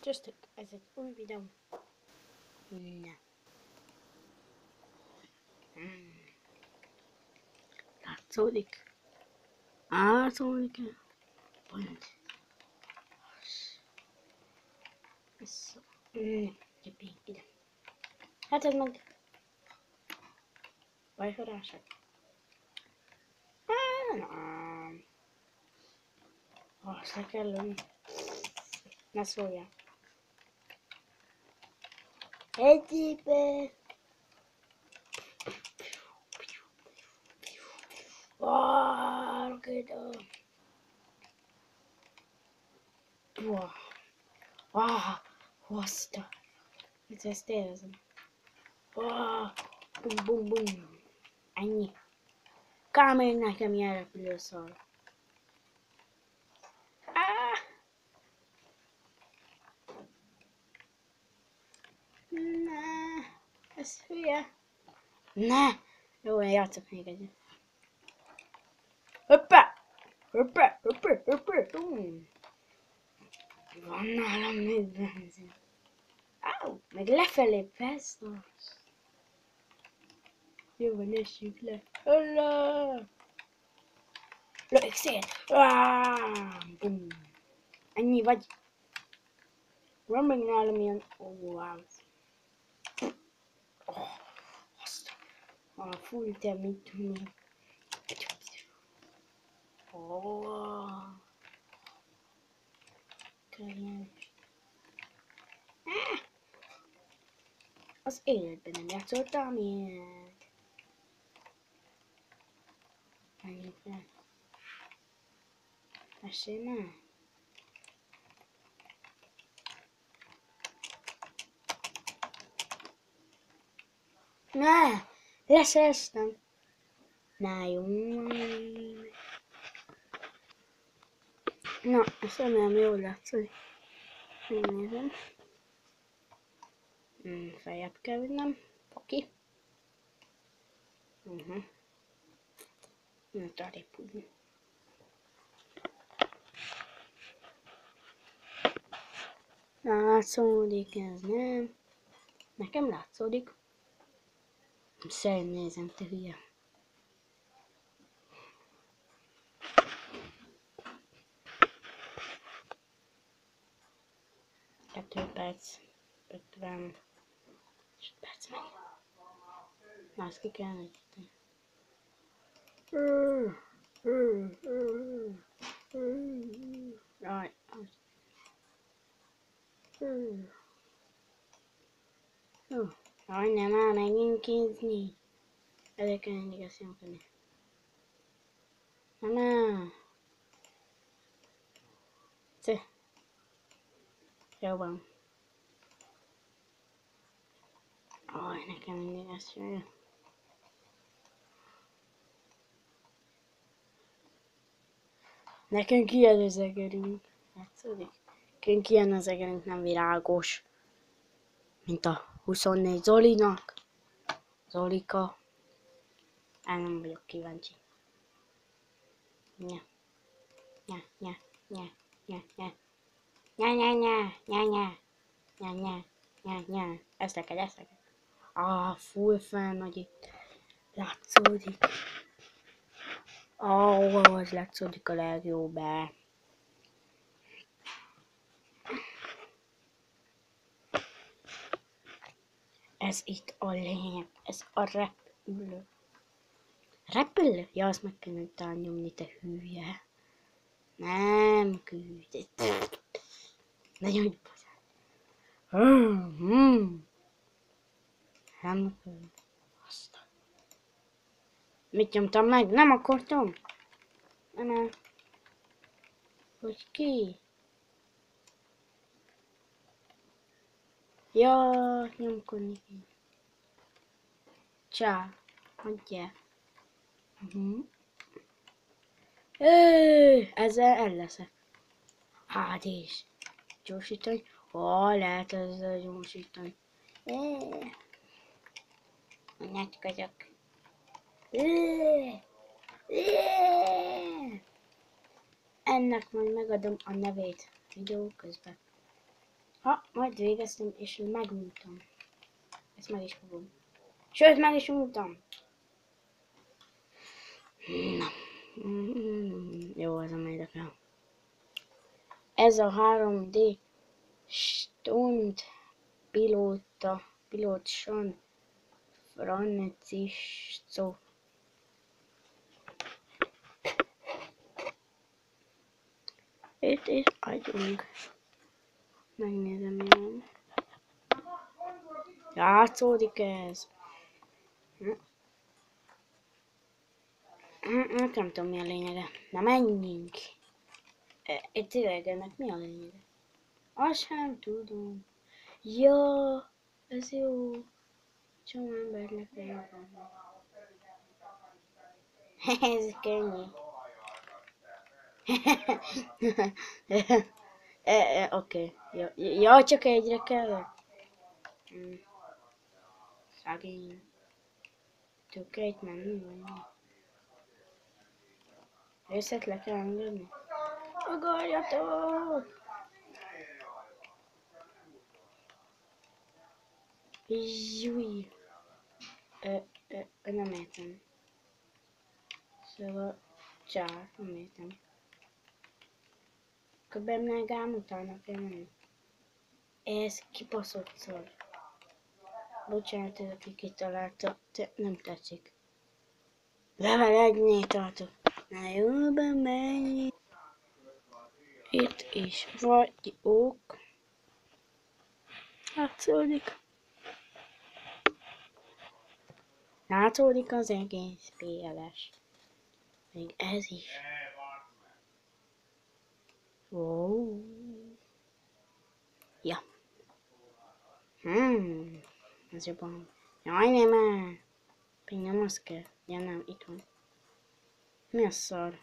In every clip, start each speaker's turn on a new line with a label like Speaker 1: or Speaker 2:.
Speaker 1: Sziasztok, ez egy új videó. Na. Látszódik? Látszódik? Pont. Vissza. Gyöpjék ide. Hát ez meg bajforrások. Azt le kell lőni. Ne szóljál. Egyébe. Rakéta. Hozta. Itt ezt érzem. Bum bum bum. Ennyi. Kár még nekem ilyen repülőszar. Ne, ez hülye. Ne! Jó, én játszok még egyet. Hoppá! Hoppá! Hoppá! Hoppá! Van nálam még benzin. Áú! Meg lefelé beszélsz. Jó, van, essük le. Hollá! Lőjük szét! Bum! Ennyi vagy. Van még nálam ilyen... wow. Fúj, te mit tudod? Az életben nem játszottam ilyet. Menjünk le. Esély ne. Ne! Leszereztem. Na jó. Na, ezt remélem jól látszik. Megnézem. Feljebb kell vinnem. Oké. Nem tartjuk pudni. Látszódik ez, nem? Nekem látszódik. Szerint nézem, te hülye. Kettő perc. 50 perc meg. Na, ezt ki kell egyíteni. Jaj. Jaj, nem áll megint kézni. Ezért kell indikációt adni. Nem. Jó van. Aj, nekem indikáció jön. Nekünk ilyen az egerünk. Látszódik? Nekünk ilyen az egerünk, nem virágos. Mint a 24 Zolinak. Zolika. Nem vagyok kíváncsi. Nya. Nya, nya, nya, nya, nya. Nya, nya, nya, nya, nya. Nya, nya, nya, nya. Ezt neked, ezt neked. Full fel nagy itt. Látszódik. Az látszódik a legjobb. Ez itt a lényeg. Ez a repülő. Repülő? Ja, azt meg kell utána nyomni, te hülye. Nem küld. Nagyon nem küld. Mit nyomtam meg? Nem akartam. Nem. Hogy ki? Ja, nyomkodni kell. Csá. Hagyja. Ezzel el leszek. Hát is. Gyorsítani. Lehet ezzel gyorsítani. Nagy kazak. Ennek majd megadom a nevét videó közben. Ha, majd végeztem, és megmúltam. Ezt meg is fogom. Sőt, meg is múltam. Na. Jó, ez a érdekel. Ez a 3D Stunt Pilótson Francisco. Itt is adjunk. Megnézem, milyen. Játszódik ez. Nem tudom, mi a lényege. Na menjünk. Itt tényleg ennek mi a lényege? Azt sem tudom. Ja, ez jó. Csomó embert le kell. Ez könnyű. Oké. Ja, csak egyre kell. Szegény. Tök egy menni, vagy mi? Részlet le kell engedni? Ugorjatok! Júj! Nem értem. Szóval, csár, nem értem. Köbben ám utána kell menni. Ez kibaszott szar. Bocsánat, ez aki kitalálta, nem tetszik. Level 1-nél tartok. Na jóban menj. Itt is vagyok. Látszódik. Látszódik az egész PLS. Még ez is. Wow. Ja. Ez jobban. Jaj, nem el. Még nem az kell. Ja nem, itt van. Mi a szar?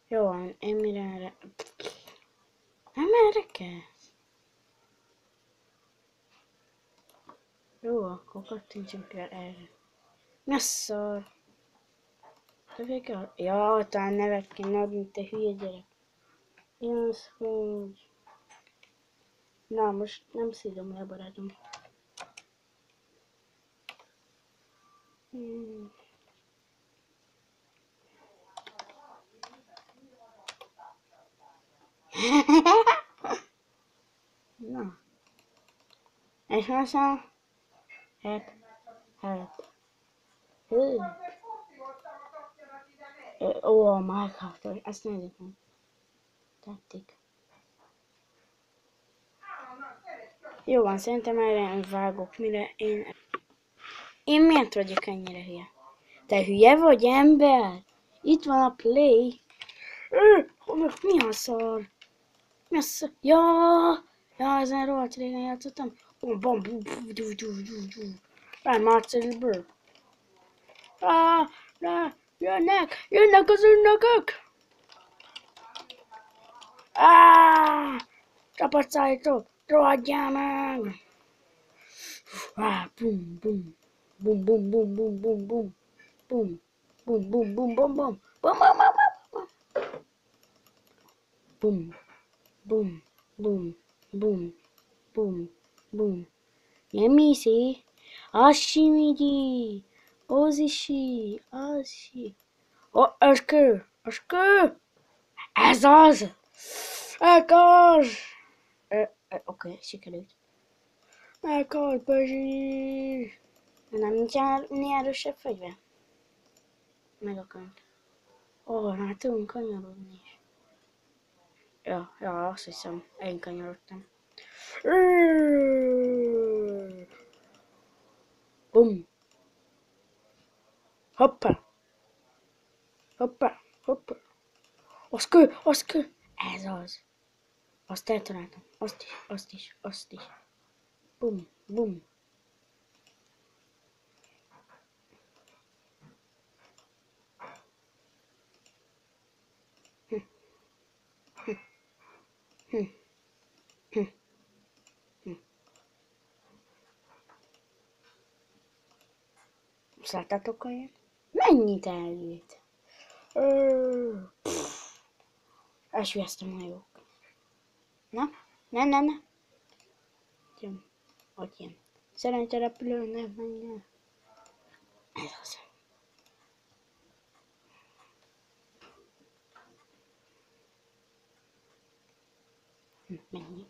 Speaker 1: Jó van, én mire erre... Nem erre kell. Jó, akkor kattintsunk el erre. Mi a szar? Ja, talán nevet kéne adni, te hülye gyerek. Jönsz, hogy... Na, most nem szírom le, barátom. Na. És most a... Help. Ó, a Minecraft, ezt nézzük meg. Tették. Jó van, szerintem erre vágok, mire én... Én miért vagyok ennyire hülye? Te hülye vagy, ember? Itt van a play. Mi a szar? Mi a szar? Ja, ezen rohadt régen játszottam. Rám Marcelből. Jönnek az ünnökök! Csapatszállító, rohadjál meg! Bum, bum, bum, bum, bum, bum, bum, bum, bum, bum, bum, bum, bum, bum, bum, bum, bum, bum, bum, bum. Nem hiszi? Assi migyi, ózisi, assi. Eskü, ez az! Oké, sikerült. Elkalt, Bazsi! Nem nincs erősebb fegyver? Meg akart. Már tudunk kanyarodni is. Ja, azt hiszem, én kanyarodtam. Bum! Hoppa! Az kő! Ez az! Azt eltaláltam. Azt is. Bum! Láttátok olyat? Mennyit elült? Elsüllyesztem a hajók. Na? Ne. Jön. Ott jön. Szerencsérepülő, ne menj el. Ez az. Menjünk.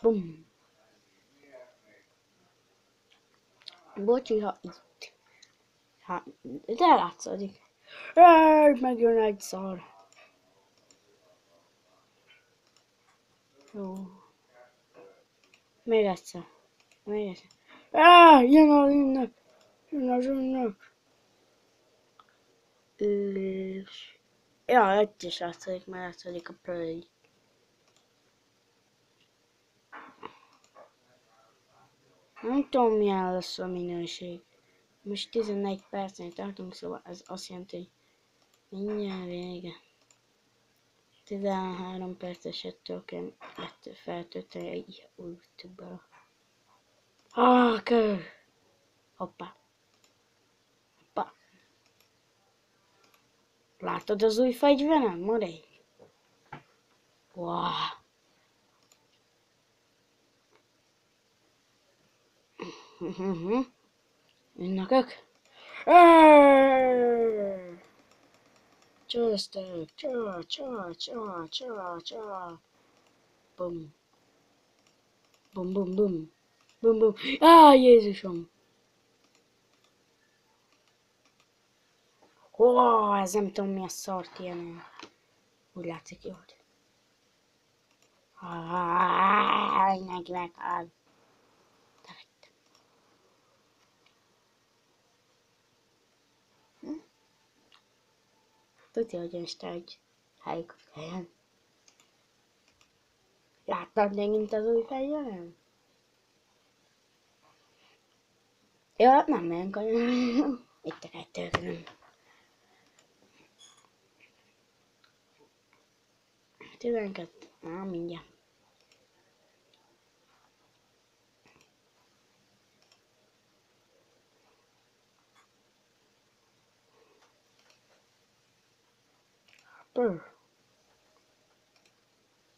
Speaker 1: Bum. Bocsi, ha itt. De látszódik. Megjön egy szar. Jó. Még egyszer. Jön az ünnep. És... Ja, itt is látszik, mert látszik a play. Nem tudom, milyen lesz a minőség. Most 11 percnél tartunk, szóval ez azt jelenti, hogy mindjárt vége. 13 percesettől kell feltölteni egy YouTube-ra. Kő! Hoppá. Látod az új fegyverem, Mari? Wow. Ünnökök. Csőztök. Csá. Bum. Bum. Jézusom. Ez nem tudom mi a szart ilyen. Úgy látszik jól. Mindenki meghal. Tudja, hogy most egy helyen. Láttad megint az új fegyverem? Ja, nem megyünk a... Itt a kettőkön. 12. Mindjárt.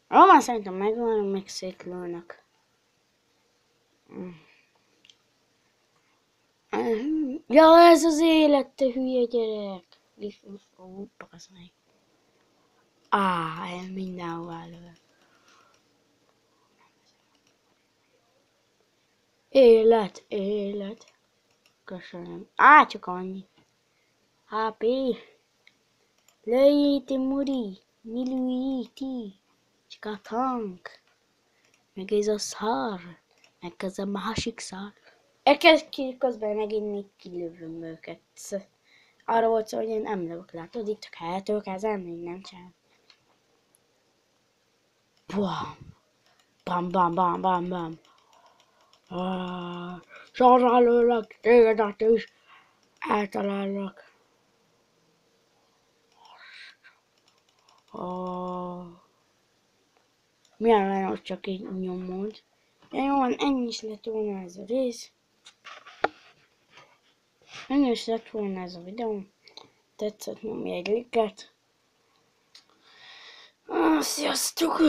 Speaker 1: Már szerintem megvan, még szétlőnek. Ja, ez az élet, te hülye gyerek. Bakasz meg. Ez mindenhová lövök. Élet. Köszönöm. Csak annyi. HP. Lőjéti, Muri. Mi lőjéti. Csak a tank. Meg ez a szar. Meg ez a másik szar. Közben megint még kilövöm őket. Arra volt szó, hogy én nem lövök, látod, itt csak helyetől kezdem, még nem csinál. Bam. Sorra lőlök, tégedet is eltalállak. Milyen lenne, hogy csak így nyomod. Jó, ennyi is lett volna ez a rész. Ennyi is lett volna ez a videó. Tetszett, nyomj egy liket. Sziasztok!